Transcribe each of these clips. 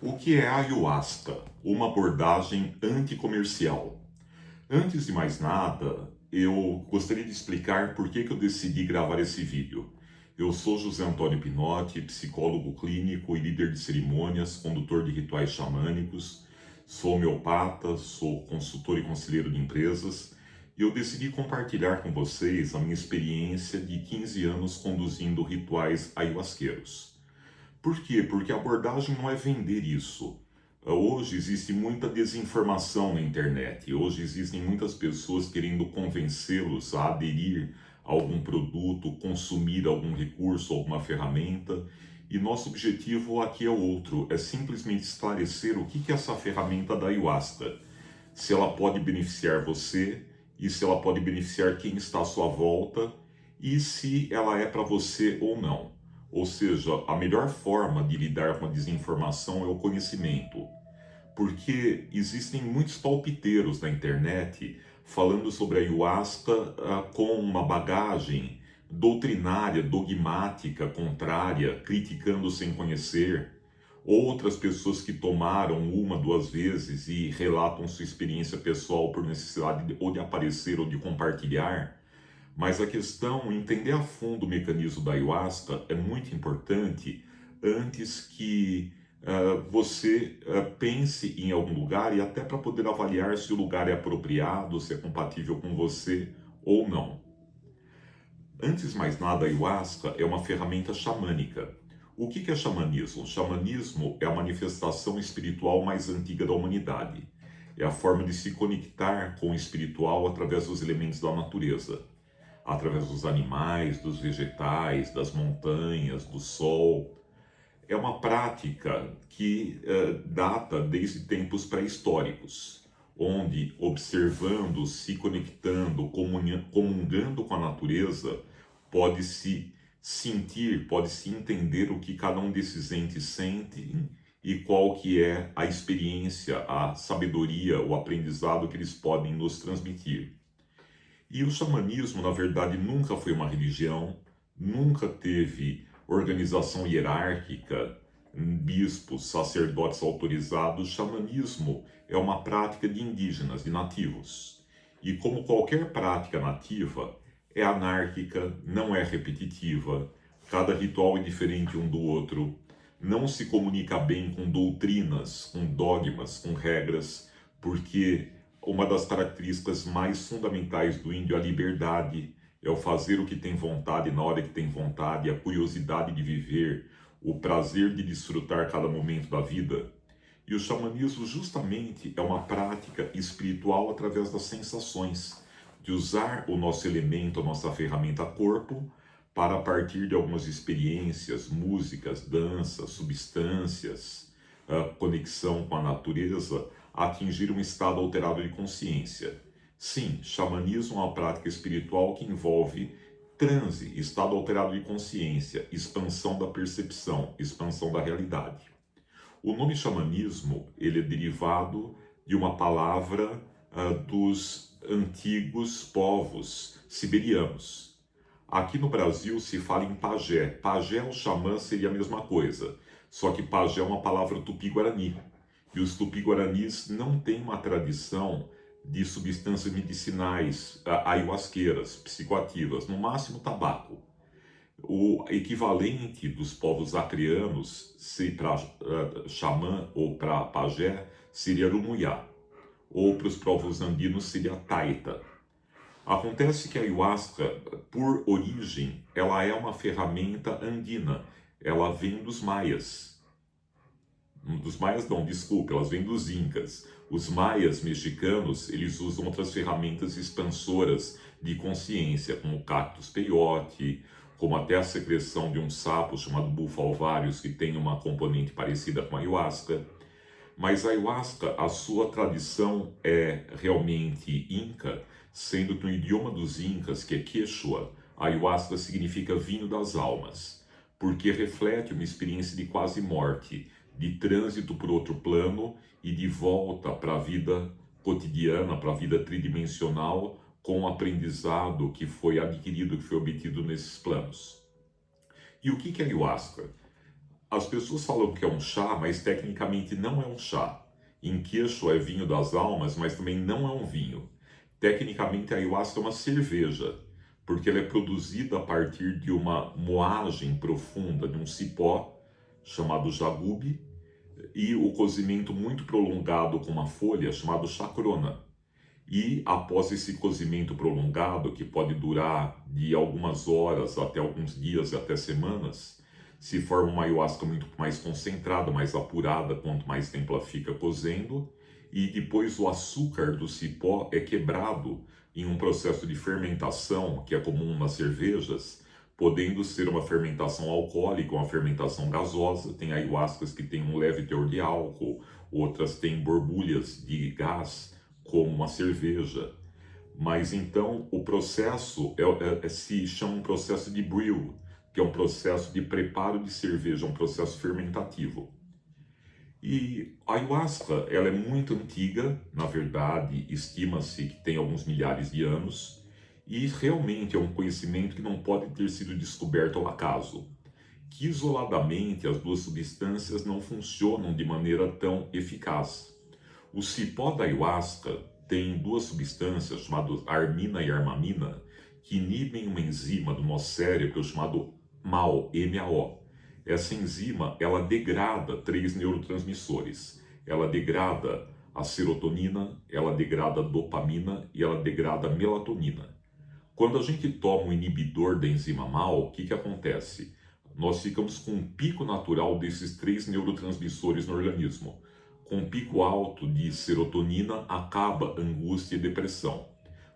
O que é a ayahuasca? Uma abordagem anticomercial. Antes de mais nada, eu gostaria de explicar por que eu decidi gravar esse vídeo. Eu sou José Antônio Pinotti, psicólogo clínico e líder de cerimônias, condutor de rituais xamânicos, sou homeopata, sou consultor e conselheiro de empresas, e eu decidi compartilhar com vocês a minha experiência de 15 anos conduzindo rituais ayahuasqueiros. Por quê? Porque a abordagem não é vender isso. Hoje existe muita desinformação na internet. Hoje existem muitas pessoas querendo convencê-los a aderir a algum produto, consumir algum recurso, alguma ferramenta. E nosso objetivo aqui é outro, é simplesmente esclarecer o que é essa ferramenta da ayahuasca. Se ela pode beneficiar você e se ela pode beneficiar quem está à sua volta e se ela é para você ou não. Ou seja, a melhor forma de lidar com a desinformação é o conhecimento, porque existem muitos palpiteiros na internet falando sobre a ayahuasca com uma bagagem doutrinária, dogmática, contrária, criticando sem conhecer. Outras pessoas que tomaram uma, duas vezes e relatam sua experiência pessoal por necessidade ou de aparecer ou de compartilhar. Mas a questão, entender a fundo o mecanismo da ayahuasca é muito importante antes que você pense em algum lugar e até para poder avaliar se o lugar é apropriado, se é compatível com você ou não. Antes de mais nada, a ayahuasca é uma ferramenta xamânica. O que é xamanismo? O xamanismo é a manifestação espiritual mais antiga da humanidade. É a forma de se conectar com o espiritual através dos elementos da natureza, através dos animais, dos vegetais, das montanhas, do sol. É uma prática que data desde tempos pré-históricos, onde observando, se conectando, comungando com a natureza, pode-se sentir, pode-se entender o que cada um desses entes sente e qual que é a experiência, a sabedoria, o aprendizado que eles podem nos transmitir. E o xamanismo, na verdade, nunca foi uma religião, nunca teve organização hierárquica, bispos, sacerdotes autorizados. O xamanismo é uma prática de indígenas, de nativos. E como qualquer prática nativa, é anárquica, não é repetitiva, cada ritual é diferente um do outro, não se comunica bem com doutrinas, com dogmas, com regras, porque uma das características mais fundamentais do índio é a liberdade, é o fazer o que tem vontade na hora que tem vontade, a curiosidade de viver, o prazer de desfrutar cada momento da vida. E o xamanismo justamente é uma prática espiritual através das sensações, de usar o nosso elemento, a nossa ferramenta corpo, para a partir de algumas experiências, músicas, danças, substâncias, conexão com a natureza, atingir um estado alterado de consciência. Sim, xamanismo é uma prática espiritual que envolve transe, estado alterado de consciência, expansão da percepção, expansão da realidade. O nome xamanismo ele é derivado de uma palavra dos antigos povos siberianos. Aqui no Brasil se fala em pajé. Pajé ou xamã seria a mesma coisa, só que pajé é uma palavra tupi-guarani. E os tupi-guaranis não têm uma tradição de substâncias medicinais ayahuasqueiras, psicoativas, no máximo tabaco. O equivalente dos povos acreanos, se para xamã ou para pajé, seria rumuyá, ou para os povos andinos seria taita. Acontece que a ayahuasca, por origem, ela é uma ferramenta andina, ela vem dos maias. Dos maias não, desculpa, elas vêm dos incas. Os maias mexicanos, eles usam outras ferramentas expansoras de consciência, como o cactus peyote, como até a secreção de um sapo chamado bufalvários, que tem uma componente parecida com a ayahuasca. Mas a ayahuasca, a sua tradição é realmente inca, sendo que no idioma dos incas, que é Quechua, a ayahuasca significa vinho das almas, porque reflete uma experiência de quase morte, de trânsito por outro plano e de volta para a vida cotidiana, para a vida tridimensional, com o aprendizado que foi adquirido, que foi obtido nesses planos. E o que é ayahuasca? As pessoas falam que é um chá, mas tecnicamente não é um chá. Em quechua é vinho das almas, mas também não é um vinho. Tecnicamente, a ayahuasca é uma cerveja, porque ela é produzida a partir de uma moagem profunda de um cipó chamado jagube e o cozimento muito prolongado com uma folha chamada chacrona. E após esse cozimento prolongado, que pode durar de algumas horas até alguns dias e até semanas, se forma uma ayahuasca muito mais concentrada, mais apurada, quanto mais tempo ela fica cozendo, e depois o açúcar do cipó é quebrado em um processo de fermentação que é comum nas cervejas, podendo ser uma fermentação alcoólica, uma fermentação gasosa. Tem ayahuascas que têm um leve teor de álcool, outras têm borbulhas de gás, como uma cerveja. Mas então o processo se chama um processo de brew, que é um processo de preparo de cerveja, um processo fermentativo. E a ayahuasca, ela é muito antiga, na verdade, estima-se que tem alguns milhares de anos, e realmente é um conhecimento que não pode ter sido descoberto ao acaso, que isoladamente as duas substâncias não funcionam de maneira tão eficaz. O cipó da ayahuasca tem duas substâncias chamadas armina e armamina que inibem uma enzima do nosso cérebro chamado MAO, MAO. Essa enzima, ela degrada três neurotransmissores. Ela degrada a serotonina, ela degrada a dopamina e ela degrada a melatonina. Quando a gente toma um inibidor da enzima MAO, o que acontece? Nós ficamos com um pico natural desses três neurotransmissores no organismo. Com um pico alto de serotonina, acaba angústia e depressão.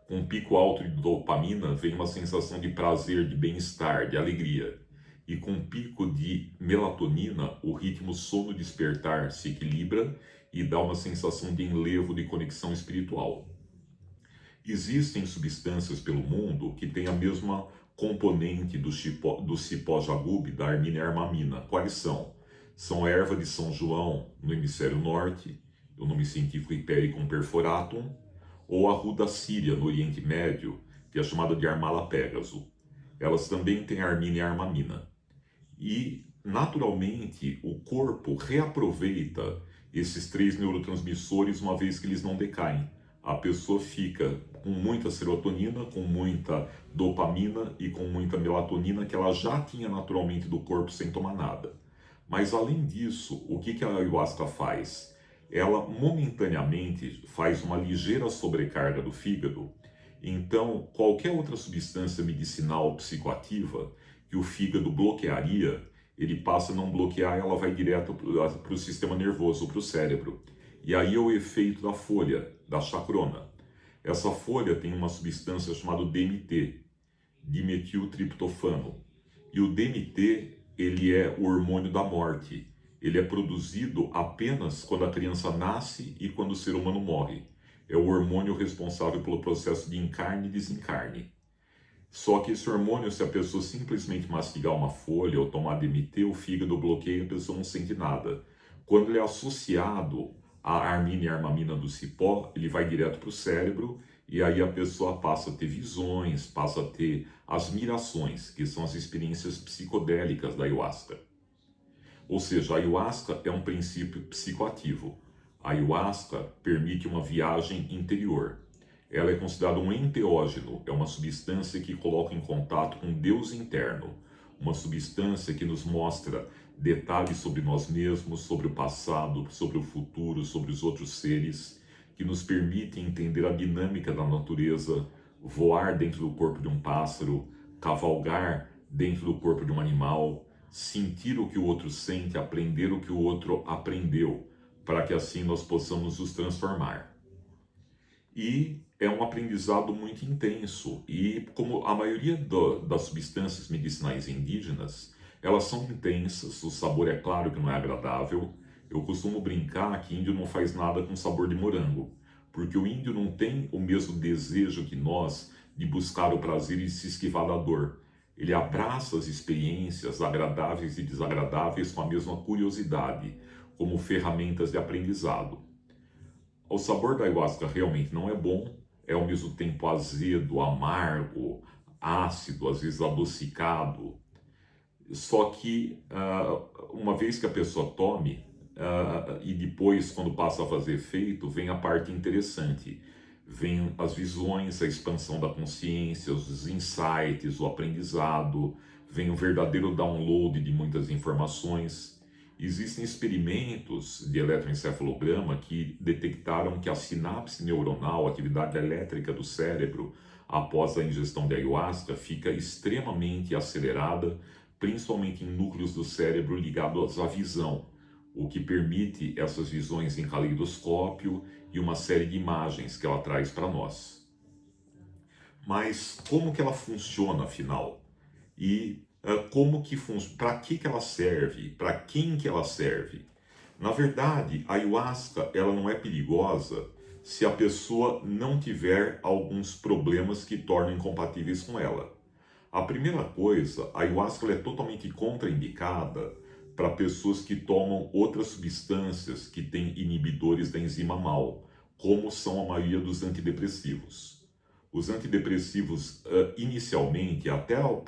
Com um pico alto de dopamina, vem uma sensação de prazer, de bem-estar, de alegria. E com um pico de melatonina, o ritmo sono-despertar se equilibra e dá uma sensação de enlevo, de conexão espiritual. Existem substâncias pelo mundo que têm a mesma componente do cipó jagube, da armina e armamina. Quais são? São a erva de São João no hemisfério norte, o nome científico Hypericum perforatum, ou a ruda síria no Oriente Médio, que é chamada de Armala pegaso. Elas também têm armina e armamina. E, naturalmente, o corpo reaproveita esses três neurotransmissores uma vez que eles não decaem. A pessoa fica com muita serotonina, com muita dopamina e com muita melatonina que ela já tinha naturalmente do corpo sem tomar nada. Mas além disso, o que a ayahuasca faz? Ela momentaneamente faz uma ligeira sobrecarga do fígado. Então, qualquer outra substância medicinal psicoativa que o fígado bloquearia, ele passa a não bloquear, ela vai direto para o sistema nervoso, para o cérebro. E aí é o efeito da folha, da chacrona. Essa folha tem uma substância chamada DMT, dimetiltriptofano. E o DMT, ele é o hormônio da morte. Ele é produzido apenas quando a criança nasce e quando o ser humano morre. É o hormônio responsável pelo processo de encarne e desencarne. Só que esse hormônio, se a pessoa simplesmente mastigar uma folha ou tomar DMT, o fígado bloqueia e a pessoa não sente nada. Quando ele é associado à armina e armamina do cipó, ele vai direto para o cérebro e aí a pessoa passa a ter visões, passa a ter as mirações, que são as experiências psicodélicas da ayahuasca. Ou seja, a ayahuasca é um princípio psicoativo. A ayahuasca permite uma viagem interior. Ela é considerada um enteógeno, é uma substância que coloca em contato com Deus interno, uma substância que nos mostra detalhes sobre nós mesmos, sobre o passado, sobre o futuro, sobre os outros seres, que nos permite entender a dinâmica da natureza, voar dentro do corpo de um pássaro, cavalgar dentro do corpo de um animal, sentir o que o outro sente, aprender o que o outro aprendeu, para que assim nós possamos nos transformar. E é um aprendizado muito intenso, e como a maioria das substâncias medicinais indígenas, elas são intensas, o sabor é claro que não é agradável. Eu costumo brincar que índio não faz nada com sabor de morango, porque o índio não tem o mesmo desejo que nós de buscar o prazer e se esquivar da dor. Ele abraça as experiências agradáveis e desagradáveis com a mesma curiosidade, como ferramentas de aprendizado. O sabor da ayahuasca realmente não é bom, é ao mesmo tempo azedo, amargo, ácido, às vezes adocicado. Só que uma vez que a pessoa tome, e depois, quando passa a fazer efeito, vem a parte interessante. Vem as visões, a expansão da consciência, os insights, o aprendizado, vem o verdadeiro download de muitas informações. Existem experimentos de eletroencefalograma que detectaram que a sinapse neuronal, a atividade elétrica do cérebro, após a ingestão de ayahuasca, fica extremamente acelerada, principalmente em núcleos do cérebro ligados à visão, o que permite essas visões em caleidoscópio e uma série de imagens que ela traz para nós. Mas como que ela funciona, afinal? E para que ela serve? Para quem que ela serve? Na verdade, a ayahuasca ela não é perigosa se a pessoa não tiver alguns problemas que tornam incompatíveis com ela. A primeira coisa, a ayahuasca é totalmente contraindicada para pessoas que tomam outras substâncias que têm inibidores da enzima MAO, como são a maioria dos antidepressivos. Os antidepressivos, inicialmente, até o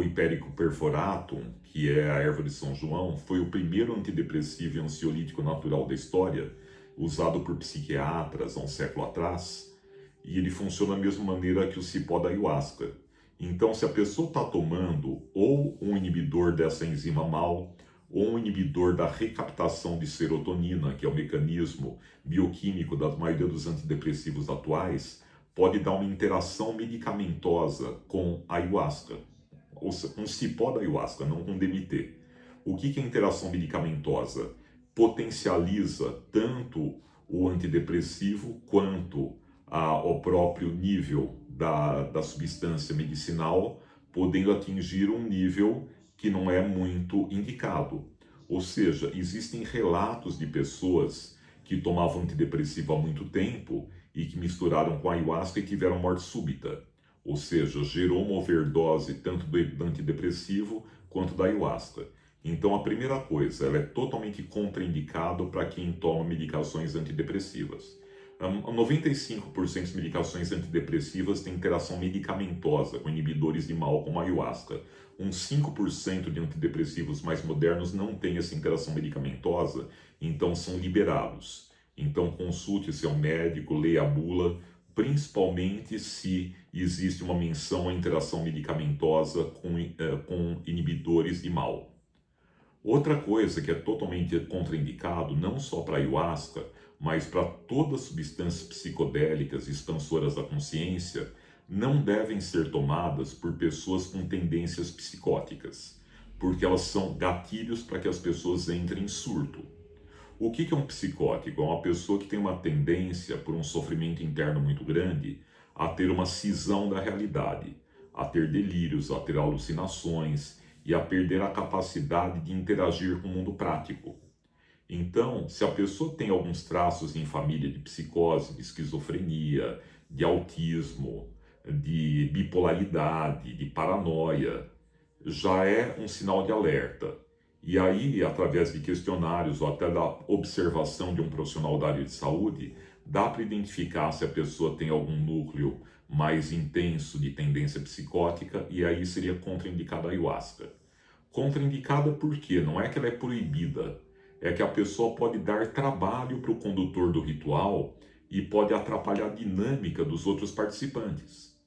hipérico perforatum, que é a erva de São João, foi o primeiro antidepressivo e ansiolítico natural da história, usado por psiquiatras há um século atrás, e ele funciona da mesma maneira que o cipó da ayahuasca. Então, se a pessoa está tomando ou um inibidor dessa enzima MAO, ou um inibidor da recaptação de serotonina, que é o mecanismo bioquímico da maioria dos antidepressivos atuais, pode dar uma interação medicamentosa com a ayahuasca, ou um cipó da ayahuasca, não com DMT. O que é interação medicamentosa? Potencializa tanto o antidepressivo quanto o próprio nível da substância medicinal, podendo atingir um nível que não é muito indicado. Ou seja, existem relatos de pessoas que tomavam antidepressivo há muito tempo e que misturaram com ayahuasca e tiveram morte súbita. Ou seja, gerou uma overdose tanto do antidepressivo quanto da ayahuasca. Então, a primeira coisa, ela é totalmente contraindicado para quem toma medicações antidepressivas. 95% das medicações antidepressivas têm interação medicamentosa com inibidores de MAO como a ayahuasca. Uns 5% de antidepressivos mais modernos não têm essa interação medicamentosa, então são liberados. Então consulte seu médico, leia a bula, principalmente se existe uma menção à interação medicamentosa com inibidores de MAO. Outra coisa que é totalmente contraindicado, não só para a ayahuasca, mas para todas as substâncias psicodélicas expansoras da consciência, não devem ser tomadas por pessoas com tendências psicóticas, porque elas são gatilhos para que as pessoas entrem em surto. O que é um psicótico? É uma pessoa que tem uma tendência, por um sofrimento interno muito grande, a ter uma cisão da realidade, a ter delírios, a ter alucinações e a perder a capacidade de interagir com o mundo prático. Então, se a pessoa tem alguns traços em família de psicose, de esquizofrenia, de autismo, de bipolaridade, de paranoia, já é um sinal de alerta. E aí, através de questionários ou até da observação de um profissional da área de saúde, dá para identificar se a pessoa tem algum núcleo mais intenso de tendência psicótica, e aí seria contraindicada a ayahuasca. Contraindicada por quê? Não é que ela é proibida, é que a pessoa pode dar trabalho para o condutor do ritual e pode atrapalhar a dinâmica dos outros participantes.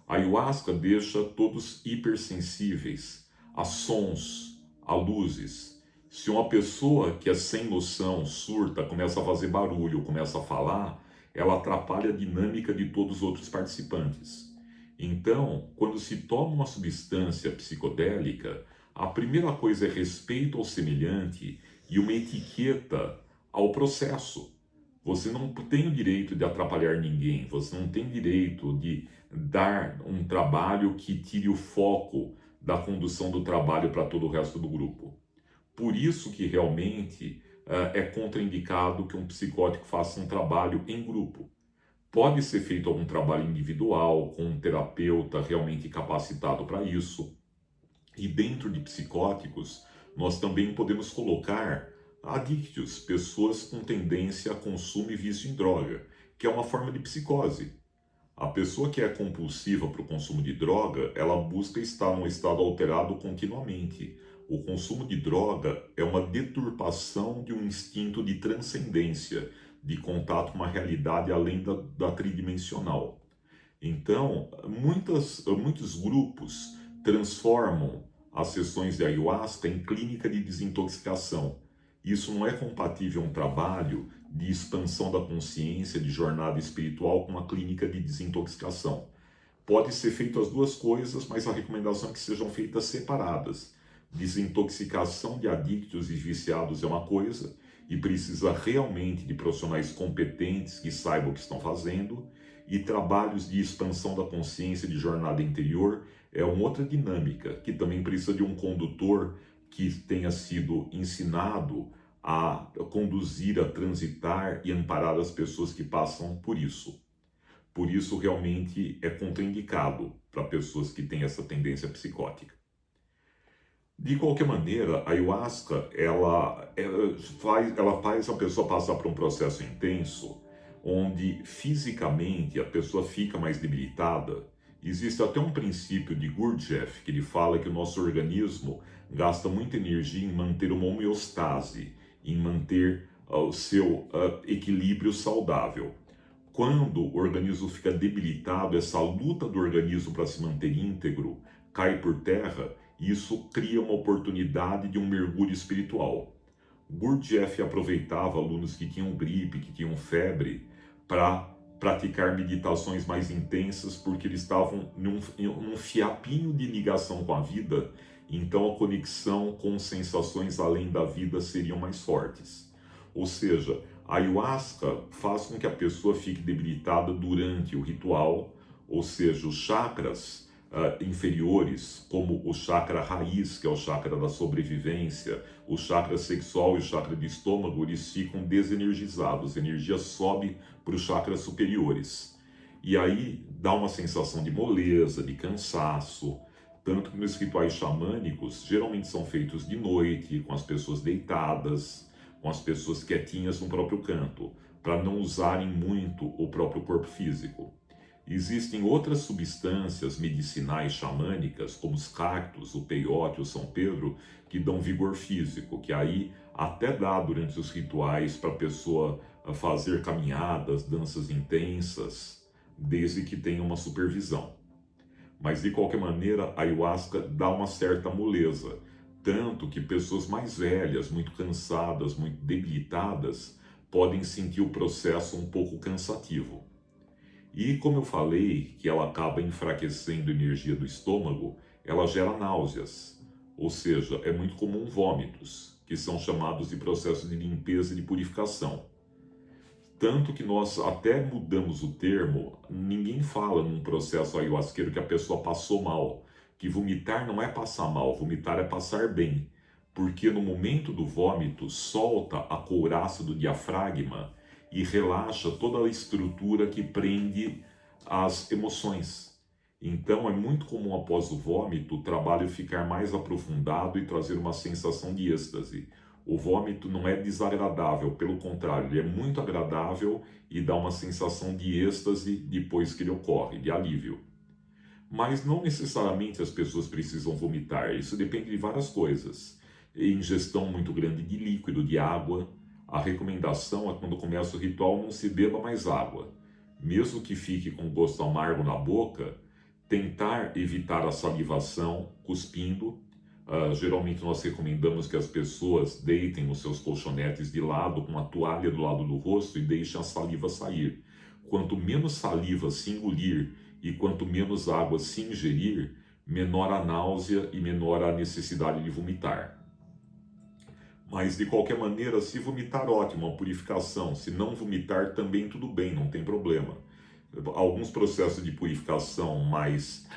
A ayahuasca deixa todos hipersensíveis a sons, a luzes. Se uma pessoa que é sem noção, surta, começa a fazer barulho, começa a falar, ela atrapalha a dinâmica de todos os outros participantes. Então, quando se toma uma substância psicodélica, a primeira coisa é respeito ao semelhante e uma etiqueta ao processo. Você não tem o direito de atrapalhar ninguém, você não tem direito de dar um trabalho que tire o foco da condução do trabalho para todo o resto do grupo. Por isso que realmente é contraindicado que um psicótico faça um trabalho em grupo. Pode ser feito algum trabalho individual, com um terapeuta realmente capacitado para isso. E dentro de psicóticos, nós também podemos colocar adictos, pessoas com tendência a consumo e vício em droga, que é uma forma de psicose. A pessoa que é compulsiva para o consumo de droga, ela busca estar num estado alterado continuamente. O consumo de droga é uma deturpação de um instinto de transcendência, de contato com uma realidade além da tridimensional. Então, muitos grupos transformam as sessões de ayahuasca em clínica de desintoxicação. Isso não é compatível a um trabalho de expansão da consciência, de jornada espiritual com uma clínica de desintoxicação. Pode ser feito as duas coisas, mas a recomendação é que sejam feitas separadas. Desintoxicação de adictos e viciados é uma coisa, e precisa realmente de profissionais competentes que saibam o que estão fazendo, e trabalhos de expansão da consciência, de jornada interior, é uma outra dinâmica, que também precisa de um condutor que tenha sido ensinado a conduzir, a transitar e amparar as pessoas que passam por isso. Por isso, realmente é contraindicado para pessoas que têm essa tendência psicótica. De qualquer maneira, a ayahuasca ela faz a pessoa passar por um processo intenso, onde fisicamente a pessoa fica mais debilitada. Existe até um princípio de Gurdjieff que ele fala que o nosso organismo gasta muita energia em manter uma homeostase, em manter o seu equilíbrio saudável. Quando o organismo fica debilitado, essa luta do organismo para se manter íntegro cai por terra, e isso cria uma oportunidade de um mergulho espiritual. Gurdjieff aproveitava alunos que tinham gripe, que tinham febre, para praticar meditações mais intensas, porque eles estavam num fiapinho de ligação com a vida, então a conexão com sensações além da vida seriam mais fortes. Ou seja, a ayahuasca faz com que a pessoa fique debilitada durante o ritual, ou seja, os chakras inferiores, como o chakra raiz, que é o chakra da sobrevivência, o chakra sexual e o chakra do estômago, eles ficam desenergizados, a energia sobe para os chakras superiores. E aí dá uma sensação de moleza, de cansaço, tanto que nos rituais xamânicos geralmente são feitos de noite, com as pessoas deitadas, com as pessoas quietinhas no próprio canto, para não usarem muito o próprio corpo físico. Existem outras substâncias medicinais xamânicas, como os cactos, o peiote, o São Pedro, que dão vigor físico, que aí até dá durante os rituais para a pessoa fazer caminhadas, danças intensas, desde que tenha uma supervisão. Mas de qualquer maneira, a ayahuasca dá uma certa moleza, tanto que pessoas mais velhas, muito cansadas, muito debilitadas, podem sentir o processo um pouco cansativo. E como eu falei que ela acaba enfraquecendo a energia do estômago, ela gera náuseas, ou seja, é muito comum vômitos, que são chamados de processo de limpeza e de purificação. Tanto que nós até mudamos o termo, ninguém fala num processo ayahuasqueiro que a pessoa passou mal, que vomitar não é passar mal, vomitar é passar bem, porque no momento do vômito solta a couraça do diafragma e relaxa toda a estrutura que prende as emoções. Então é muito comum após o vômito o trabalho ficar mais aprofundado e trazer uma sensação de êxtase. O vômito não é desagradável, pelo contrário, ele é muito agradável e dá uma sensação de êxtase depois que ele ocorre, de alívio. Mas não necessariamente as pessoas precisam vomitar, isso depende de várias coisas. Ingestão muito grande de líquido, de água. A recomendação é quando começa o ritual não se beba mais água. Mesmo que fique com gosto amargo na boca, tentar evitar a salivação cuspindo. Geralmente nós recomendamos que as pessoas deitem os seus colchonetes de lado com a toalha do lado do rosto e deixem a saliva sair. Quanto menos saliva se engolir e quanto menos água se ingerir, menor a náusea e menor a necessidade de vomitar. Mas de qualquer maneira, se vomitar, ótimo, a purificação. Se não vomitar, também tudo bem, não tem problema. Alguns processos de purificação mais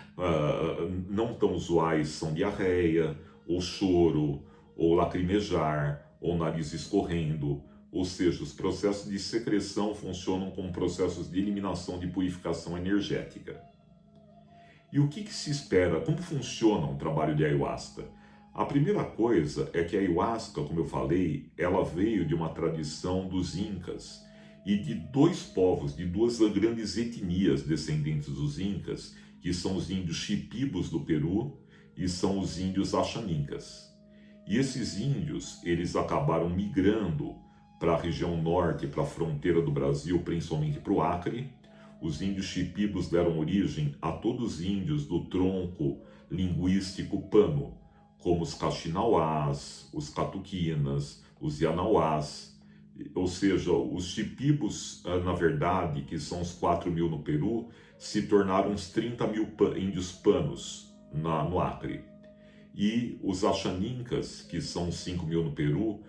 não tão usuais são diarreia, ou choro, ou lacrimejar, ou nariz escorrendo. Ou seja, os processos de secreção funcionam como processos de eliminação de purificação energética. E o que se espera? Como funciona um trabalho de ayahuasca? A primeira coisa é que a ayahuasca, como eu falei, ela veio de uma tradição dos incas e de dois povos, de duas grandes etnias descendentes dos Incas, que são os índios Shipibos do Peru e são os índios Axanincas. E esses índios, eles acabaram migrando para a região norte, para a fronteira do Brasil, principalmente para o Acre. Os índios Shipibos deram origem a todos os índios do tronco linguístico pano, como os Kaxinawás, os Catuquinas, os Yanauás, ou seja, os Shipibos, na verdade, que são os 4.000 no Peru, se tornaram uns 30.000 índios panos no Acre. E os Axanincas, que são 5.000 no Peru,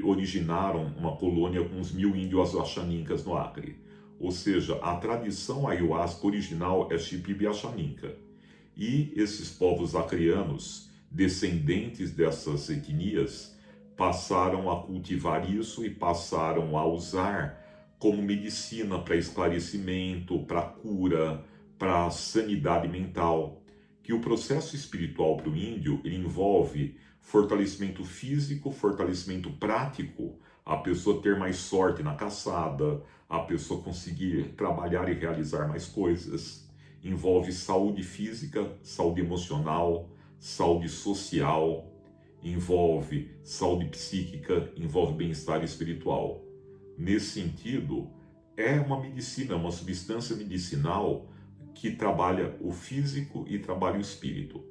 originaram uma colônia com uns 1.000 índios Axanincas no Acre. Ou seja, a tradição ayahuasca original é Shipibo e Axaninca. E esses povos acreanos, descendentes dessas etnias, passaram a cultivar isso e passaram a usar como medicina para esclarecimento, para cura, para sanidade mental. Que o processo espiritual para o índio ele envolve fortalecimento físico, fortalecimento prático, a pessoa ter mais sorte na caçada, a pessoa conseguir trabalhar e realizar mais coisas. Envolve saúde física, saúde emocional, saúde social, envolve saúde psíquica, envolve bem-estar espiritual. Nesse sentido, é uma medicina, uma substância medicinal que trabalha o físico e trabalha o espírito.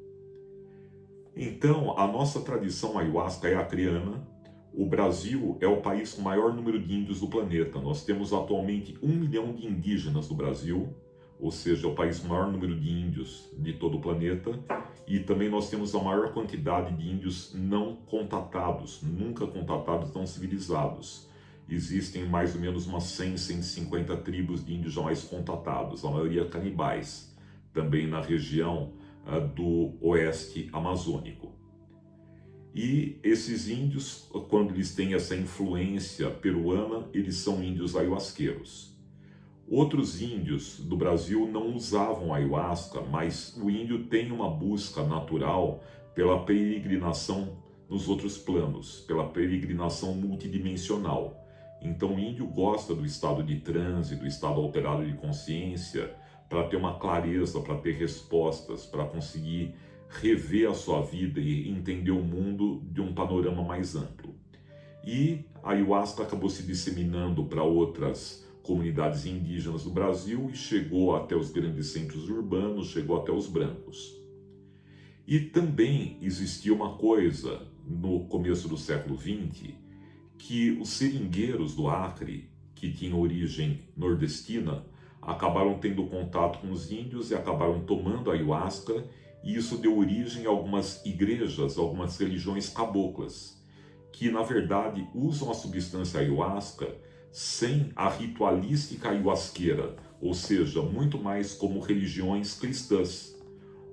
Então, a nossa tradição ayahuasca é acreana. O Brasil é o país com o maior número de índios do planeta. Nós temos atualmente 1 milhão de indígenas no Brasil, ou seja, é o país com o maior número de índios de todo o planeta. E também nós temos a maior quantidade de índios não contatados, nunca contatados, não civilizados. Existem mais ou menos umas 100, 150 tribos de índios jamais contatados, a maioria canibais, também na região do oeste amazônico. E esses índios, quando eles têm essa influência peruana, eles são índios ayahuasqueiros. Outros índios do Brasil não usavam ayahuasca, mas o índio tem uma busca natural pela peregrinação nos outros planos, pela peregrinação multidimensional. Então o índio gosta do estado de transe, do estado alterado de consciência, para ter uma clareza, para ter respostas, para conseguir rever a sua vida e entender o mundo de um panorama mais amplo. E a ayahuasca acabou se disseminando para outras comunidades indígenas do Brasil e chegou até os grandes centros urbanos, chegou até os brancos. E também existia uma coisa no começo do século XX, que os seringueiros do Acre, que tinham origem nordestina, acabaram tendo contato com os índios e acabaram tomando a ayahuasca, e isso deu origem a algumas igrejas, algumas religiões caboclas, que na verdade usam a substância ayahuasca sem a ritualística ayahuasqueira, ou seja, muito mais como religiões cristãs,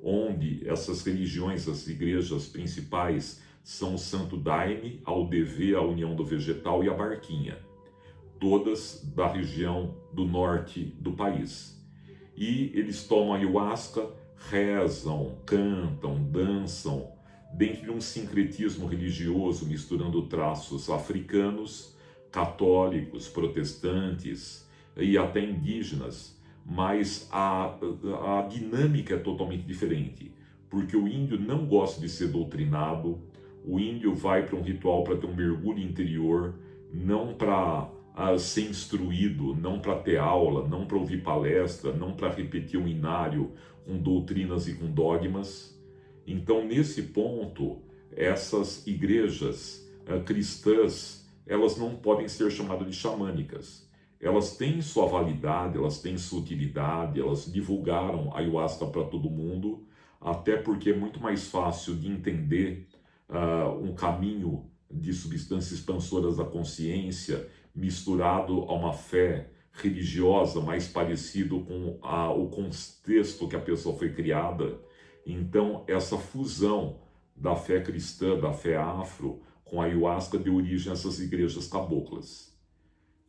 onde essas religiões, as igrejas principais, são o Santo Daime, a UDV, a União do Vegetal e a Barquinha, todas da região do norte do país. E eles tomam ayahuasca, rezam, cantam, dançam, dentro de um sincretismo religioso, misturando traços africanos, católicos, protestantes e até indígenas, mas a dinâmica é totalmente diferente, porque o índio não gosta de ser doutrinado, o índio vai para um ritual para ter um mergulho interior, não para ser instruído, não para ter aula, não para ouvir palestra, não para repetir um inário com doutrinas e com dogmas. Então, nesse ponto, essas igrejas cristãs, elas não podem ser chamadas de xamânicas. Elas têm sua validade, elas têm sua utilidade, elas divulgaram a ayahuasca para todo mundo, até porque é muito mais fácil de entender um caminho de substâncias expansoras da consciência misturado a uma fé religiosa mais parecido com o contexto que a pessoa foi criada. Então, essa fusão da fé cristã, da fé afro, com a ayahuasca deu origem a essas igrejas caboclas,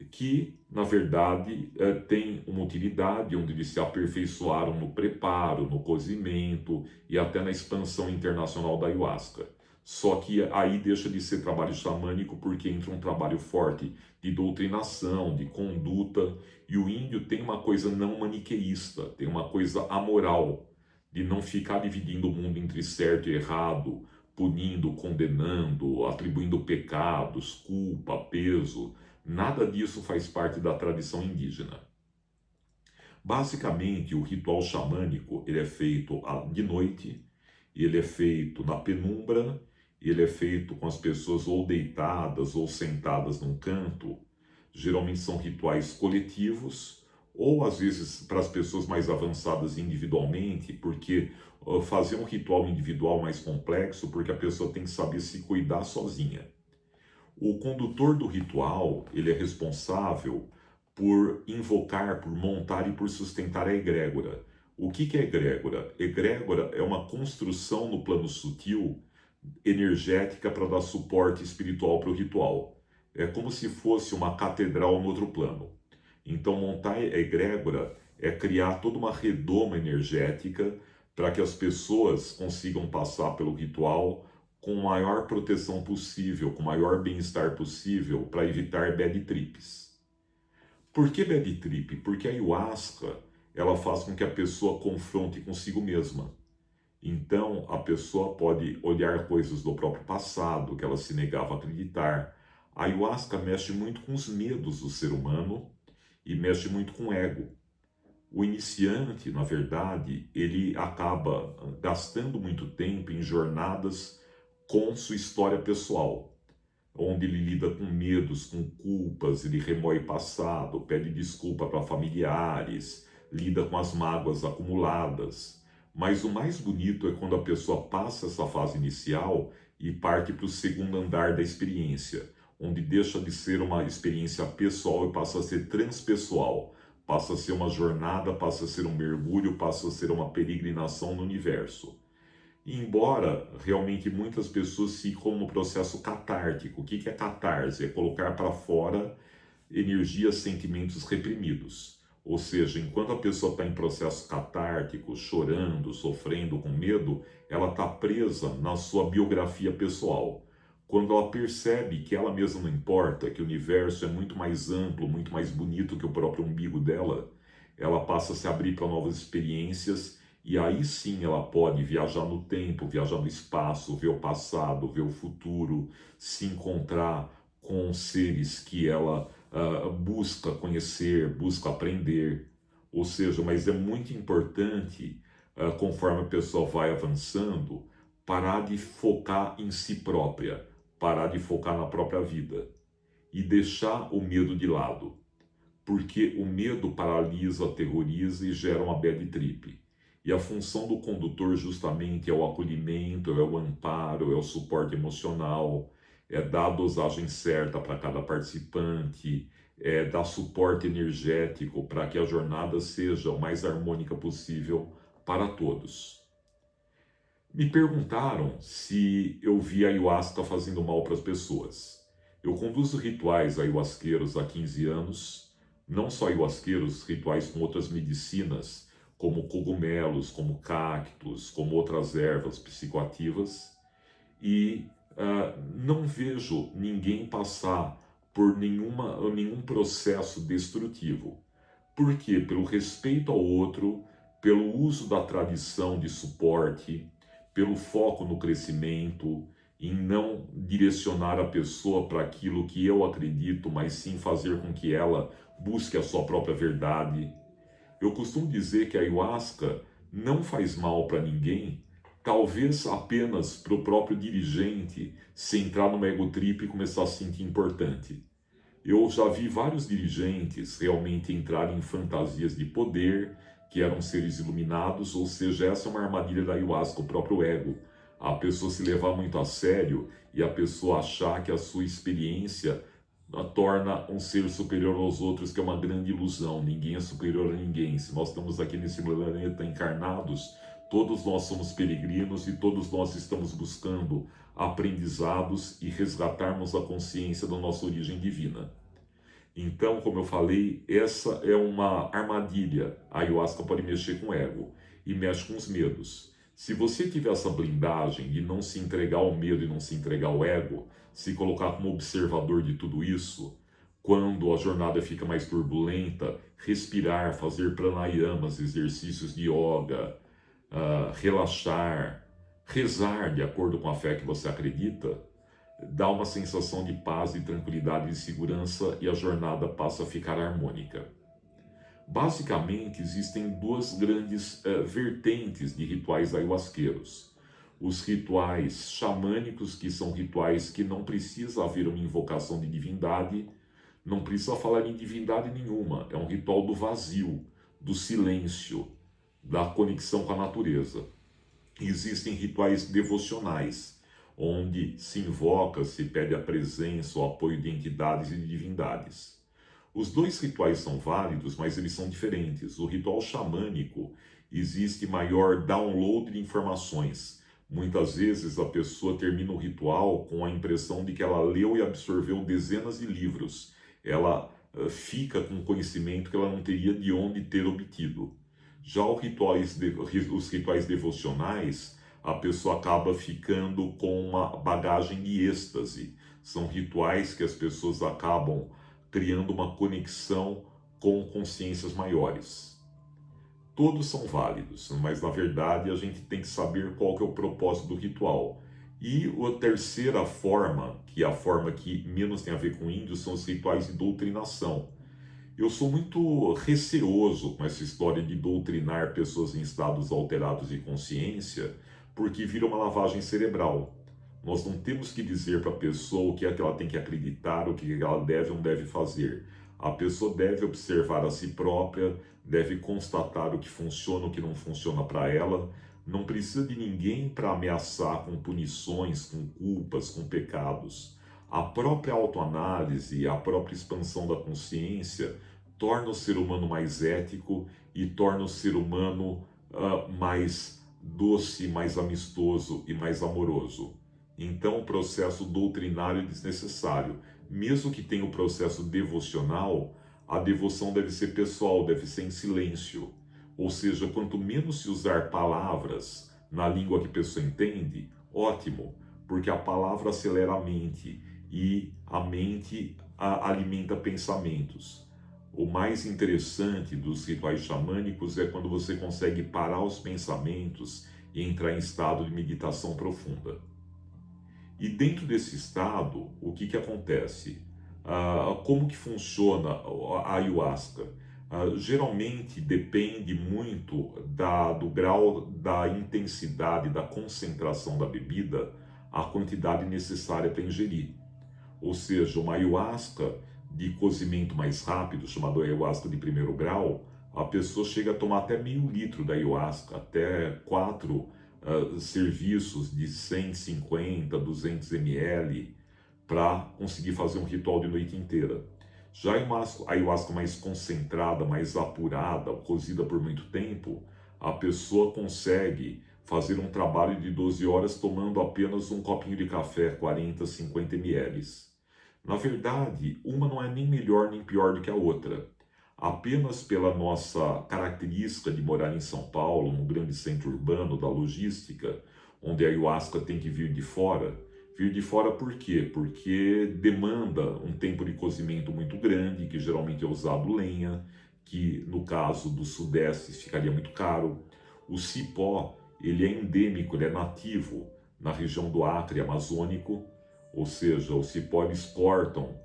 que, na verdade, tem uma utilidade, onde eles se aperfeiçoaram no preparo, no cozimento e até na expansão internacional da ayahuasca. Só que aí deixa de ser trabalho xamânico porque entra um trabalho forte de doutrinação, de conduta, e o índio tem uma coisa não maniqueísta, tem uma coisa amoral, de não ficar dividindo o mundo entre certo e errado, punindo, condenando, atribuindo pecados, culpa, peso. Nada disso faz parte da tradição indígena. Basicamente, o ritual xamânico ele é feito de noite, ele é feito na penumbra, ele é feito com as pessoas ou deitadas ou sentadas num canto. Geralmente são rituais coletivos, ou às vezes para as pessoas mais avançadas individualmente, porque fazer um ritual individual mais complexo, porque a pessoa tem que saber se cuidar sozinha. O condutor do ritual, ele é responsável por invocar, por montar e por sustentar a egrégora. O que é egrégora? Egrégora é uma construção no plano sutil, energética, para dar suporte espiritual para o ritual. É como se fosse uma catedral no outro plano. Então, montar a egrégora é criar toda uma redoma energética para que as pessoas consigam passar pelo ritual com a maior proteção possível, com o maior bem-estar possível, para evitar bad trips. Por que bad trip? Porque a ayahuasca ela faz com que a pessoa confronte consigo mesma. Então, a pessoa pode olhar coisas do próprio passado que ela se negava a acreditar. A ayahuasca mexe muito com os medos do ser humano e mexe muito com o ego. O iniciante, na verdade, ele acaba gastando muito tempo em jornadas com sua história pessoal, onde ele lida com medos, com culpas, ele remoe passado, pede desculpa para familiares, lida com as mágoas acumuladas. Mas o mais bonito é quando a pessoa passa essa fase inicial e parte para o segundo andar da experiência, onde deixa de ser uma experiência pessoal e passa a ser transpessoal, passa a ser uma jornada, passa a ser um mergulho, passa a ser uma peregrinação no universo. Embora realmente muitas pessoas ficam no processo catártico. O que é catarse? É colocar para fora energias, sentimentos reprimidos. Ou seja, enquanto a pessoa está em processo catártico, chorando, sofrendo, com medo, ela está presa na sua biografia pessoal. Quando ela percebe que ela mesma não importa, que o universo é muito mais amplo, muito mais bonito que o próprio umbigo dela, ela passa a se abrir para novas experiências e aí sim ela pode viajar no tempo, viajar no espaço, ver o passado, ver o futuro, se encontrar com seres que ela busca conhecer, busca aprender. Ou seja, mas é muito importante, conforme a pessoa vai avançando, parar de focar em si própria, parar de focar na própria vida e deixar o medo de lado. Porque o medo paralisa, aterroriza e gera uma bad trip. E a função do condutor justamente é o acolhimento, é o amparo, é o suporte emocional, é dar a dosagem certa para cada participante, é dar suporte energético para que a jornada seja o mais harmônica possível para todos. Me perguntaram se eu vi a ayahuasca fazendo mal para as pessoas. Eu conduzo rituais ayahuasqueiros há 15 anos, não só ayahuasqueiros, rituais com outras medicinas, como cogumelos, como cactos, como outras ervas psicoativas, e não vejo ninguém passar por nenhum processo destrutivo. Por quê? Pelo respeito ao outro, pelo uso da tradição de suporte, pelo foco no crescimento, em não direcionar a pessoa para aquilo que eu acredito, mas sim fazer com que ela busque a sua própria verdade. Eu costumo dizer que a ayahuasca não faz mal para ninguém, talvez apenas para o próprio dirigente se entrar numa egotrip e começar a se sentir importante. Eu já vi vários dirigentes realmente entrarem em fantasias de poder, que eram seres iluminados, ou seja, essa é uma armadilha da ayahuasca, o próprio ego. A pessoa se levar muito a sério e a pessoa achar que a sua experiência a torna um ser superior aos outros, que é uma grande ilusão. Ninguém é superior a ninguém. Se nós estamos aqui nesse planeta encarnados, todos nós somos peregrinos e todos nós estamos buscando aprendizados e resgatarmos a consciência da nossa origem divina. Então, como eu falei, essa é uma armadilha. A ayahuasca pode mexer com o ego e mexe com os medos. Se você tiver essa blindagem de não se entregar ao medo e não se entregar ao ego, se colocar como observador de tudo isso, quando a jornada fica mais turbulenta, respirar, fazer pranayamas, exercícios de yoga, relaxar, rezar de acordo com a fé que você acredita, dá uma sensação de paz, de tranquilidade e de segurança e a jornada passa a ficar harmônica. Basicamente, existem duas grandes vertentes de rituais ayahuasqueiros. Os rituais xamânicos, que são rituais que não precisa haver uma invocação de divindade, não precisa falar em divindade nenhuma, é um ritual do vazio, do silêncio, da conexão com a natureza. Existem rituais devocionais, onde se invoca, se pede a presença ou apoio de entidades e de divindades. Os dois rituais são válidos, mas eles são diferentes. O ritual xamânico existe maior download de informações. Muitas vezes a pessoa termina o ritual com a impressão de que ela leu e absorveu dezenas de livros. Ela fica com conhecimento que ela não teria de onde ter obtido. Já os rituais devocionais, a pessoa acaba ficando com uma bagagem de êxtase. São rituais que as pessoas acabam criando uma conexão com consciências maiores. Todos são válidos, mas na verdade a gente tem que saber qual que é o propósito do ritual. E a terceira forma, que é a forma que menos tem a ver com índios, são os rituais de doutrinação. Eu sou muito receoso com essa história de doutrinar pessoas em estados alterados de consciência, porque vira uma lavagem cerebral. Nós não temos que dizer para a pessoa o que é que ela tem que acreditar, o que ela deve ou não deve fazer. A pessoa deve observar a si própria, deve constatar o que funciona, o que não funciona para ela. Não precisa de ninguém para ameaçar com punições, com culpas, com pecados. A própria autoanálise, a própria expansão da consciência torna o ser humano mais ético e torna o ser humano mais doce, mais amistoso e mais amoroso. Então, o processo doutrinário é desnecessário. Mesmo que tenha o processo devocional, a devoção deve ser pessoal, deve ser em silêncio. Ou seja, quanto menos se usar palavras na língua que a pessoa entende, ótimo, porque a palavra acelera a mente e a mente alimenta pensamentos. O mais interessante dos rituais xamânicos é quando você consegue parar os pensamentos e entrar em estado de meditação profunda. E dentro desse estado, o que acontece? Como que funciona a ayahuasca? Geralmente depende muito do grau da intensidade, da concentração da bebida, a quantidade necessária para ingerir. Ou seja, uma ayahuasca de cozimento mais rápido, chamado ayahuasca de primeiro grau, a pessoa chega a tomar até meio litro da ayahuasca, até 4 serviços de 150, 200 ml, para conseguir fazer um ritual de noite inteira. Já a ayahuasca mais concentrada, mais apurada, cozida por muito tempo, a pessoa consegue fazer um trabalho de 12 horas tomando apenas um copinho de café, 40, 50 ml. Na verdade, uma não é nem melhor nem pior do que a outra. Apenas pela nossa característica de morar em São Paulo, num grande centro urbano da logística, onde a ayahuasca tem que vir de fora. Vir de fora por quê? Porque demanda um tempo de cozimento muito grande, que geralmente é usado lenha, que no caso do sudeste ficaria muito caro. O cipó, ele é endêmico, ele é nativo na região do Acre amazônico, ou seja, o cipó eles cortam.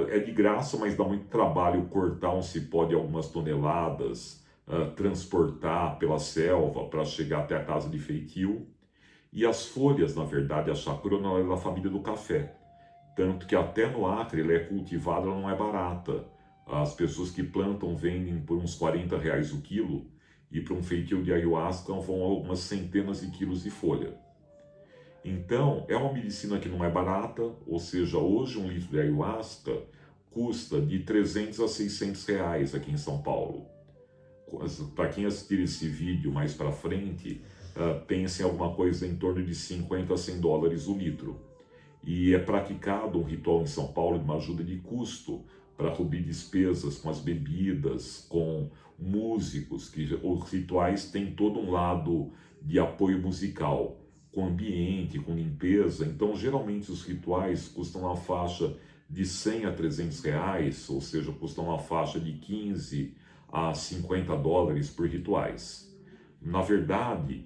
É de graça, mas dá muito trabalho cortar um cipó de algumas toneladas, transportar pela selva para chegar até a casa de feitio. E as folhas, na verdade, a chacrona é da família do café. Tanto que até no Acre ela é cultivada, ela não é barata. As pessoas que plantam vendem por uns R$ 40 o quilo, e para um feitio de ayahuasca vão algumas centenas de quilos de folha. Então, é uma medicina que não é barata, ou seja, hoje um litro de ayahuasca custa de 300 a 600 reais aqui em São Paulo. Para quem assistir esse vídeo mais para frente, pense em alguma coisa em torno de 50 a 100 dólares o litro. E é praticado um ritual em São Paulo de uma ajuda de custo para cobrir despesas com as bebidas, com músicos, que os rituais têm todo um lado de apoio musical, com ambiente, com limpeza. Então, geralmente os rituais custam na faixa de 100 a 300 reais, ou seja, custam na faixa de 15 a 50 dólares por rituais. Na verdade,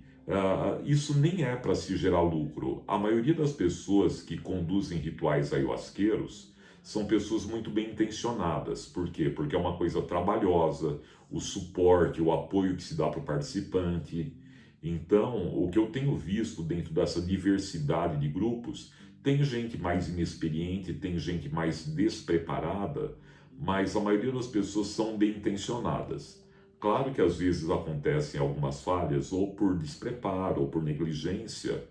isso nem é para se gerar lucro. A maioria das pessoas que conduzem rituais ayahuasqueiros são pessoas muito bem intencionadas. Por quê? Porque é uma coisa trabalhosa, o suporte, o apoio que se dá para o participante. Então, o que eu tenho visto dentro dessa diversidade de grupos, tem gente mais inexperiente, tem gente mais despreparada, mas a maioria das pessoas são bem intencionadas. Claro que às vezes acontecem algumas falhas, ou por despreparo, ou por negligência,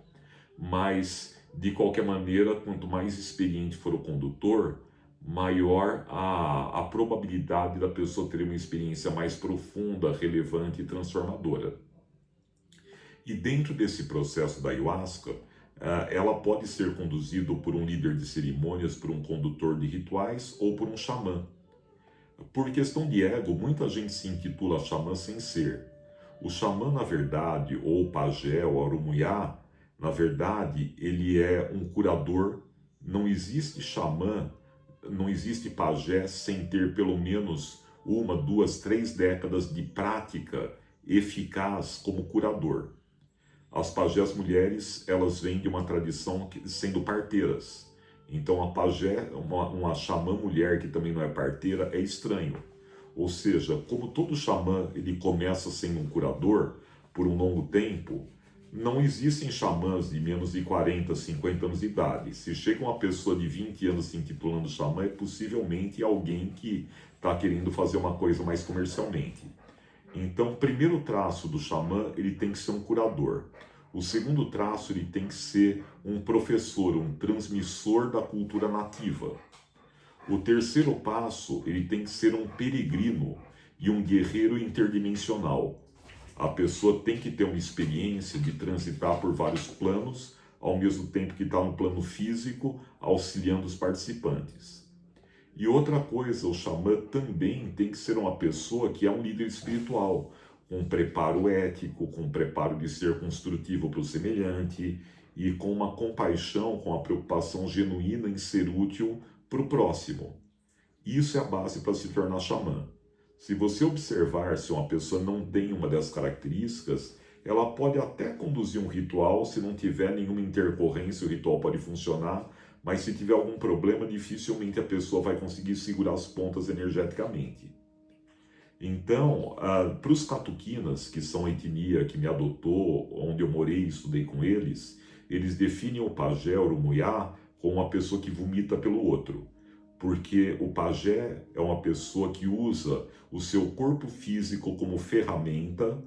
mas de qualquer maneira, quanto mais experiente for o condutor, maior a probabilidade da pessoa ter uma experiência mais profunda, relevante e transformadora. E dentro desse processo da ayahuasca, ela pode ser conduzida por um líder de cerimônias, por um condutor de rituais ou por um xamã. Por questão de ego, muita gente se intitula xamã sem ser. O xamã, na verdade, ou o pajé, ou arumuyá, na verdade, ele é um curador. Não existe xamã, não existe pajé sem ter pelo menos 1, 2, 3 décadas de prática eficaz como curador. As pajés mulheres, elas vêm de uma tradição sendo parteiras. Então a pajé, uma xamã mulher que também não é parteira, é estranho. Ou seja, como todo xamã ele começa sendo um curador por um longo tempo, não existem xamãs de menos de 40, 50 anos de idade. Se chega uma pessoa de 20 anos se intitulando xamã, é possivelmente alguém que está querendo fazer uma coisa mais comercialmente. Então, o primeiro traço do xamã, ele tem que ser um curador. O segundo traço, ele tem que ser um professor, um transmissor da cultura nativa. O terceiro passo, ele tem que ser um peregrino e um guerreiro interdimensional. A pessoa tem que ter uma experiência de transitar por vários planos, ao mesmo tempo que está no plano físico, auxiliando os participantes. E outra coisa, o xamã também tem que ser uma pessoa que é um líder espiritual, com preparo ético, com preparo de ser construtivo para o semelhante e com uma compaixão, com a preocupação genuína em ser útil para o próximo. Isso é a base para se tornar xamã. Se você observar se uma pessoa não tem uma dessas características, ela pode até conduzir um ritual, se não tiver nenhuma intercorrência, o ritual pode funcionar, mas se tiver algum problema, dificilmente a pessoa vai conseguir segurar as pontas energeticamente. Então, para os catuquinas, que são a etnia que me adotou, onde eu morei e estudei com eles, eles definem o pajé, o urumuyá, como uma pessoa que vomita pelo outro. Porque o pajé é uma pessoa que usa o seu corpo físico como ferramenta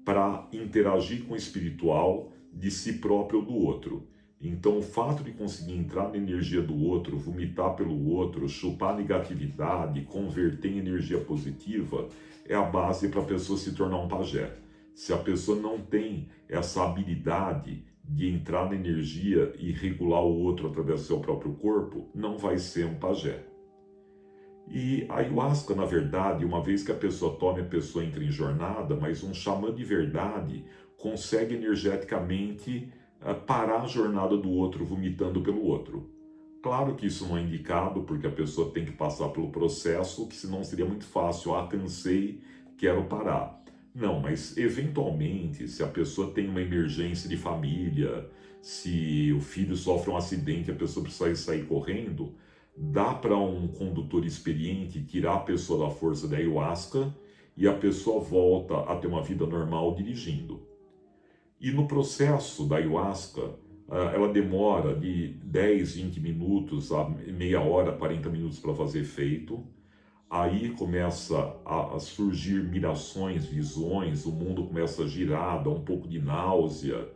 para interagir com o espiritual de si próprio ou do outro. Então, o fato de conseguir entrar na energia do outro, vomitar pelo outro, chupar negatividade, converter em energia positiva, é a base para a pessoa se tornar um pajé. Se a pessoa não tem essa habilidade de entrar na energia e regular o outro através do seu próprio corpo, não vai ser um pajé. E a ayahuasca, na verdade, uma vez que a pessoa tome, a pessoa entra em jornada, mas um xamã de verdade consegue energeticamente parar a jornada do outro vomitando pelo outro. Claro que isso não é indicado, porque a pessoa tem que passar pelo processo, que senão seria muito fácil. Cansei, quero parar. Não, mas eventualmente, se a pessoa tem uma emergência de família, se o filho sofre um acidente e a pessoa precisa sair correndo, dá para um condutor experiente tirar a pessoa da força da ayahuasca e a pessoa volta a ter uma vida normal dirigindo. E no processo da ayahuasca, ela demora de 10, 20 minutos a meia hora, 40 minutos para fazer efeito. Aí começa a surgir mirações, visões, o mundo começa a girar, dá um pouco de náusea.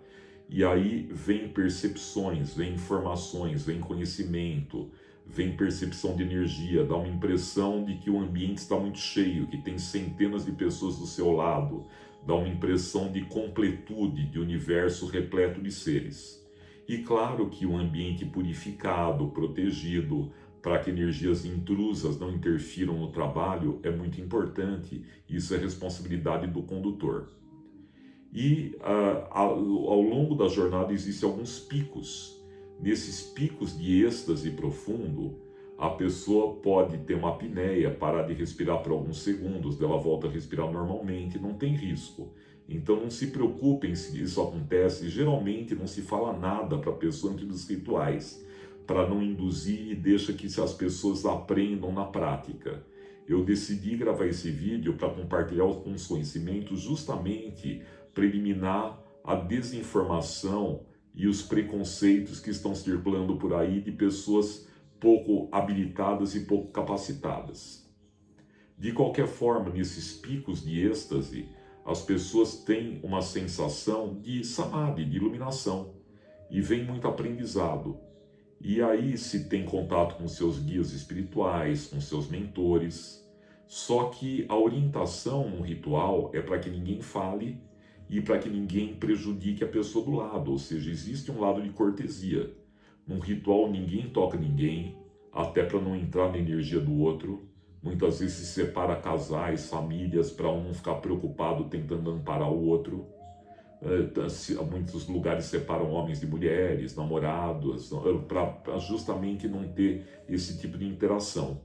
E aí vem percepções, vem informações, vem conhecimento, vem percepção de energia, dá uma impressão de que o ambiente está muito cheio, que tem centenas de pessoas do seu lado, dá uma impressão de completude, de universo repleto de seres. E claro que um ambiente purificado, protegido, para que energias intrusas não interfiram no trabalho, é muito importante. Isso é responsabilidade do condutor. E ao longo da jornada existem alguns picos. Nesses picos de êxtase profundo, a pessoa pode ter uma apneia, parar de respirar por alguns segundos, ela volta a respirar normalmente, não tem risco. Então não se preocupem se isso acontece, geralmente não se fala nada para a pessoa antes dos rituais, para não induzir e deixa que as pessoas aprendam na prática. Eu decidi gravar esse vídeo para compartilhar alguns conhecimentos justamente para eliminar a desinformação e os preconceitos que estão circulando por aí de pessoas pouco habilitadas e pouco capacitadas. De qualquer forma, nesses picos de êxtase, as pessoas têm uma sensação de samadhi, de iluminação, e vem muito aprendizado. E aí se tem contato com seus guias espirituais, com seus mentores. Só que a orientação no ritual é para que ninguém fale e para que ninguém prejudique a pessoa do lado, ou seja, existe um lado de cortesia. Num ritual ninguém toca ninguém, até para não entrar na energia do outro. Muitas vezes se separa casais, famílias, para um não ficar preocupado tentando amparar o outro. Muitos lugares separam homens de mulheres, namorados, para justamente não ter esse tipo de interação.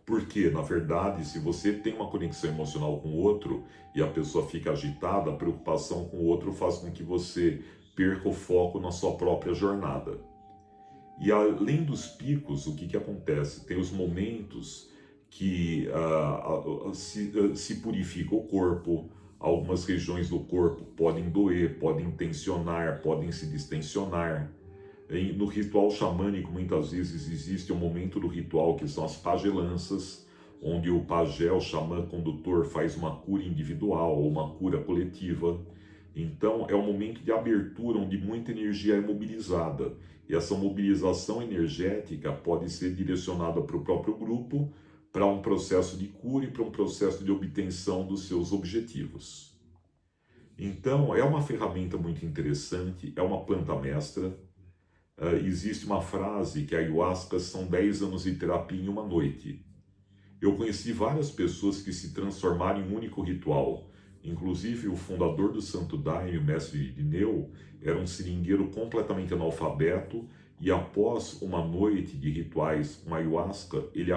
Porque, na verdade, se você tem uma conexão emocional com o outro e a pessoa fica agitada, a preocupação com o outro faz com que você perca o foco na sua própria jornada. E além dos picos, o que acontece? Tem os momentos que se purifica o corpo, algumas regiões do corpo podem doer, podem tensionar, podem se distensionar. No ritual xamânico, muitas vezes existe um momento do ritual que são as pagelanças, onde o pajé, o xamã condutor, faz uma cura individual ou uma cura coletiva. Então, é um momento de abertura onde muita energia é mobilizada. E essa mobilização energética pode ser direcionada para o próprio grupo, para um processo de cura e para um processo de obtenção dos seus objetivos. Então, é uma ferramenta muito interessante, é uma planta mestra. Existe uma frase que a ayahuasca são 10 anos de terapia em uma noite. Eu conheci várias pessoas que se transformaram em um único ritual. Inclusive o fundador do Santo Daime, o mestre Dineu, era um seringueiro completamente analfabeto e após uma noite de rituais com ayahuasca, ele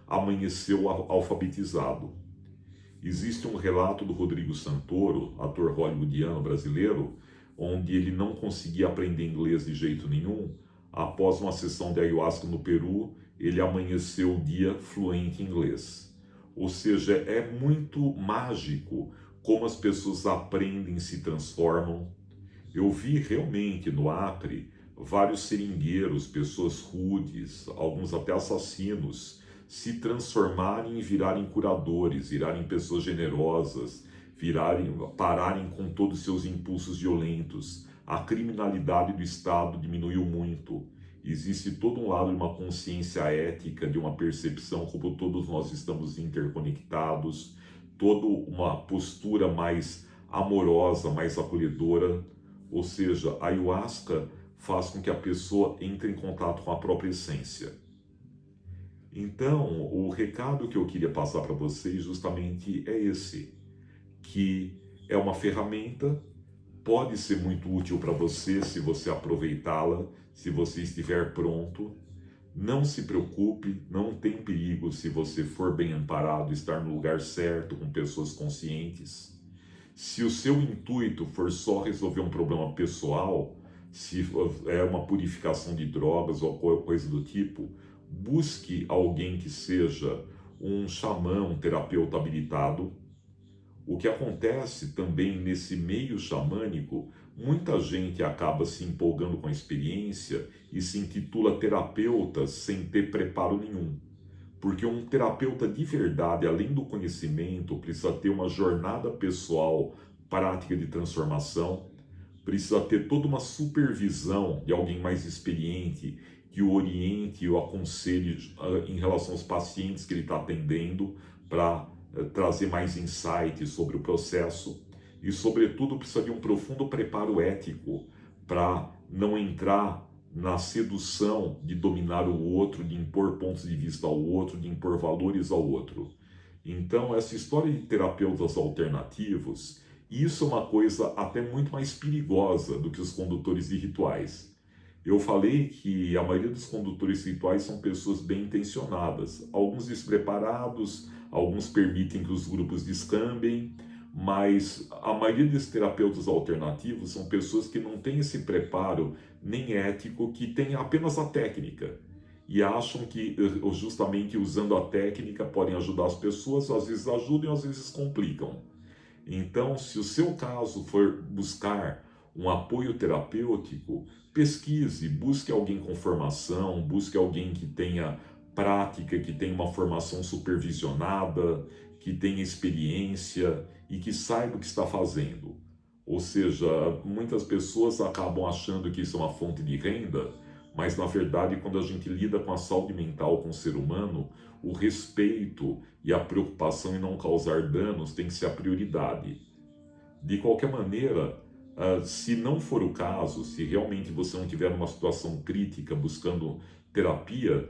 amanheceu alfabetizado. Existe um relato do Rodrigo Santoro, ator hollywoodiano brasileiro, onde ele não conseguia aprender inglês de jeito nenhum. Após uma sessão de ayahuasca no Peru, ele amanheceu o dia fluente em inglês. Ou seja, é muito mágico como as pessoas aprendem e se transformam. Eu vi realmente no Acre vários seringueiros, pessoas rudes, alguns até assassinos, se transformarem e virarem curadores, virarem pessoas generosas, pararem com todos os seus impulsos violentos. A criminalidade do Estado diminuiu muito. Existe todo um lado de uma consciência ética, de uma percepção como todos nós estamos interconectados, toda uma postura mais amorosa, mais acolhedora. Ou seja, a ayahuasca faz com que a pessoa entre em contato com a própria essência. Então, o recado que eu queria passar para vocês justamente é esse, que é uma ferramenta, pode ser muito útil para você se você aproveitá-la, se você estiver pronto. Não se preocupe, não tem perigo se você for bem amparado, estar no lugar certo, com pessoas conscientes. Se o seu intuito for só resolver um problema pessoal, se é uma purificação de drogas ou coisa do tipo, busque alguém que seja um xamã, um terapeuta habilitado. O que acontece também nesse meio xamânico, muita gente acaba se empolgando com a experiência e se intitula terapeuta sem ter preparo nenhum. Porque um terapeuta de verdade, além do conhecimento, precisa ter uma jornada pessoal, prática de transformação, precisa ter toda uma supervisão de alguém mais experiente que o oriente e o aconselhe em relação aos pacientes que ele está atendendo para trazer mais insights sobre o processo e, sobretudo, precisa de um profundo preparo ético para não entrar na sedução de dominar o outro, de impor pontos de vista ao outro, de impor valores ao outro. Então, essa história de terapeutas alternativos, E isso é uma coisa até muito mais perigosa do que os condutores de rituais. Eu falei que a maioria dos condutores rituais são pessoas bem intencionadas, alguns despreparados, alguns permitem que os grupos descambem, mas a maioria dos terapeutas alternativos são pessoas que não têm esse preparo nem ético, que têm apenas a técnica e acham que justamente usando a técnica podem ajudar as pessoas, às vezes ajudam e às vezes complicam. Então, se o seu caso for buscar um apoio terapêutico, pesquise, busque alguém com formação, busque alguém que tenha prática, que tenha uma formação supervisionada, que tenha experiência e que saiba o que está fazendo. Ou seja, muitas pessoas acabam achando que isso é uma fonte de renda, mas na verdade, quando a gente lida com a saúde mental com o ser humano, o respeito e a preocupação em não causar danos tem que ser a prioridade. De qualquer maneira, se não for o caso, se realmente você não estiver numa situação crítica buscando terapia,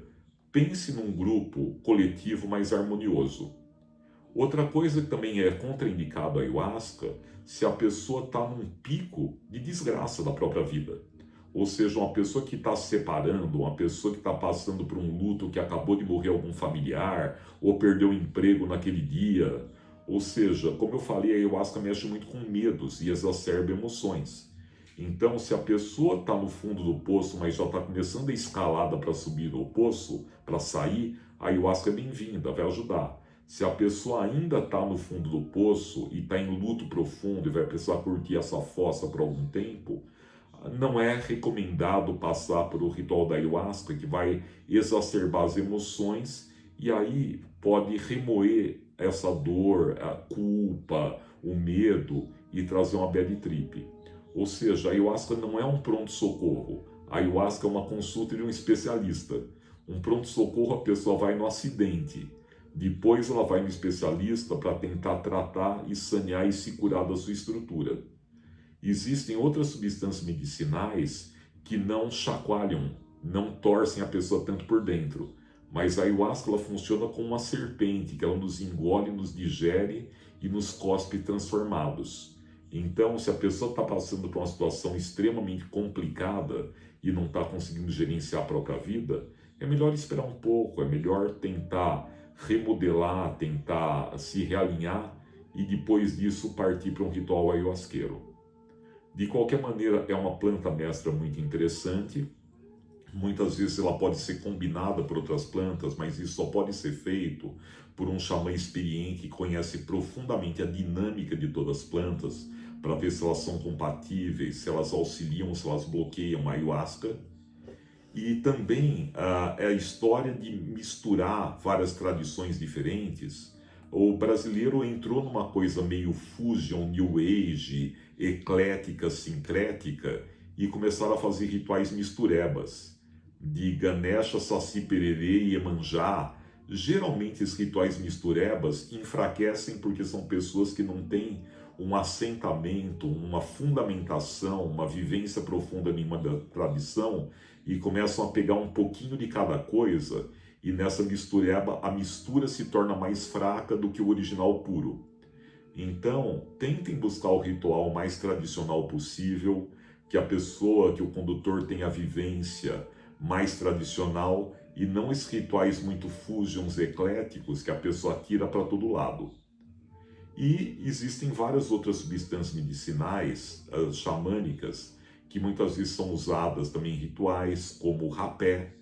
pense num grupo coletivo mais harmonioso. Outra coisa que também é contraindicado a ayahuasca, se a pessoa está num pico de desgraça da própria vida. Ou seja, uma pessoa que está se separando, uma pessoa que está passando por um luto, que acabou de morrer algum familiar, ou perdeu o emprego naquele dia. Ou seja, como eu falei, a ayahuasca mexe muito com medos e exacerba emoções. Então, se a pessoa está no fundo do poço, mas já está começando a escalada para subir o poço, para sair, a ayahuasca é bem-vinda, vai ajudar. Se a pessoa ainda está no fundo do poço e está em luto profundo e vai precisar curtir essa fossa por algum tempo, não é recomendado passar por o ritual da ayahuasca, que vai exacerbar as emoções e aí pode remoer essa dor, a culpa, o medo e trazer uma bad trip. Ou seja, a ayahuasca não é um pronto-socorro. A ayahuasca é uma consulta de um especialista. Um pronto-socorro, a pessoa vai no acidente. Depois ela vai no especialista para tentar tratar e sanear e se curar da sua estrutura. Existem outras substâncias medicinais que não chacoalham, não torcem a pessoa tanto por dentro. Mas a ayahuasca ela funciona como uma serpente, que ela nos engole, nos digere e nos cospe transformados. Então, se a pessoa está passando por uma situação extremamente complicada e não está conseguindo gerenciar a própria vida, é melhor esperar um pouco, é melhor tentar remodelar, tentar se realinhar e depois disso partir para um ritual ayahuasqueiro. De qualquer maneira, é uma planta mestra muito interessante. Muitas vezes ela pode ser combinada por outras plantas, mas isso só pode ser feito por um xamã experiente que conhece profundamente a dinâmica de todas as plantas, para ver se elas são compatíveis, se elas auxiliam, se elas bloqueiam a ayahuasca. E também é a história de misturar várias tradições diferentes. O brasileiro entrou numa coisa meio fusion, new age, eclética, sincrética, e começaram a fazer rituais misturebas, de Ganesha, Saci Pererê e Iemanjá. Geralmente esses rituais misturebas enfraquecem porque são pessoas que não têm um assentamento, uma fundamentação, uma vivência profunda em uma tradição e começam a pegar um pouquinho de cada coisa e nessa mistureba a mistura se torna mais fraca do que o original puro. Então, tentem buscar o ritual mais tradicional possível, que a pessoa, que o condutor tenha a vivência mais tradicional e não esses rituais muito fusions ecléticos que a pessoa tira para todo lado. E existem várias outras substâncias medicinais, xamânicas, que muitas vezes são usadas também em rituais, como o rapé,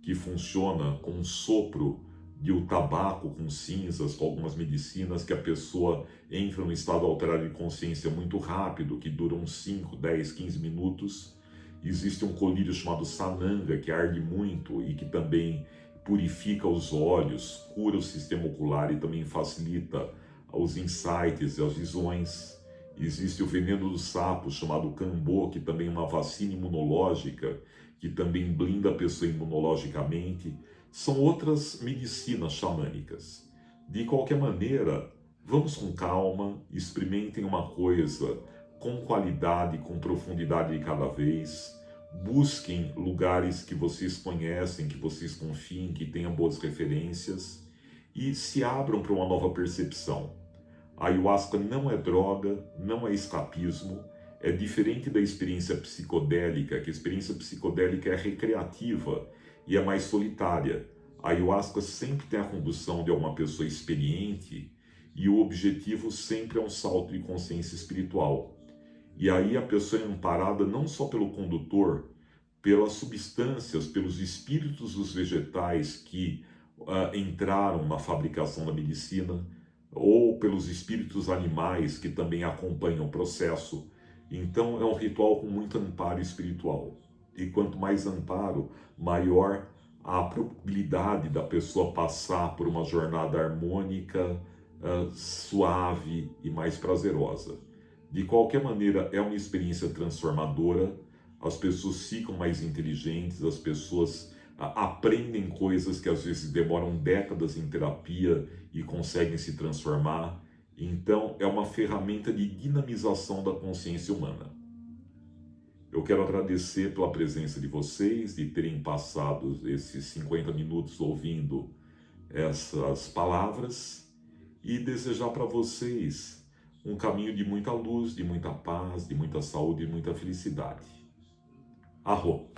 que funciona com um sopro de o tabaco com cinzas, com algumas medicinas, que a pessoa entra num estado alterado de consciência muito rápido, que dura uns 5, 10, 15 minutos. Existe um colírio chamado sananga, que arde muito e que também purifica os olhos, cura o sistema ocular e também facilita os insights e as visões. Existe o veneno do sapo, chamado cambô, que também é uma vacina imunológica, que também blinda a pessoa imunologicamente. São outras medicinas xamânicas. De qualquer maneira, vamos com calma, experimentem uma coisa com qualidade, com profundidade de cada vez. Busquem lugares que vocês conhecem, que vocês confiem, que tenham boas referências e se abram para uma nova percepção. A ayahuasca não é droga, não é escapismo, é diferente da experiência psicodélica, que a experiência psicodélica é recreativa e é mais solitária. A ayahuasca sempre tem a condução de uma pessoa experiente e o objetivo sempre é um salto de consciência espiritual. E aí a pessoa é amparada não só pelo condutor, pelas substâncias, pelos espíritos dos vegetais que entraram na fabricação da medicina, ou pelos espíritos animais que também acompanham o processo. Então é um ritual com muito amparo espiritual. E quanto mais amparo, maior a probabilidade da pessoa passar por uma jornada harmônica, suave e mais prazerosa. De qualquer maneira, é uma experiência transformadora, as pessoas ficam mais inteligentes, as pessoas aprendem coisas que às vezes demoram décadas em terapia e conseguem se transformar. Então, é uma ferramenta de dinamização da consciência humana. Eu quero agradecer pela presença de vocês, de terem passado esses 50 minutos ouvindo essas palavras e desejar para vocês um caminho de muita luz, de muita paz, de muita saúde e muita felicidade. Arro!